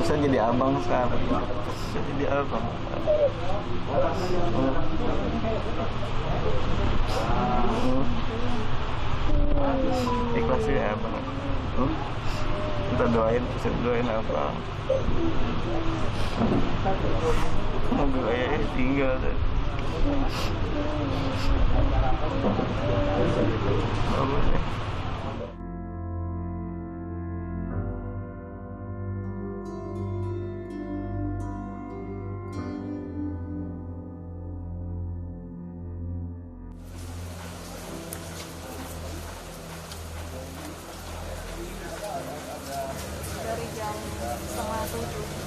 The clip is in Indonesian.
Bisa jadi abang sekarang. Bisa jadi abang. Ikhlas ya abang. Kita doain abang. Mobil ayahnya tinggal deh. Bagus ya. Dari jam 6:30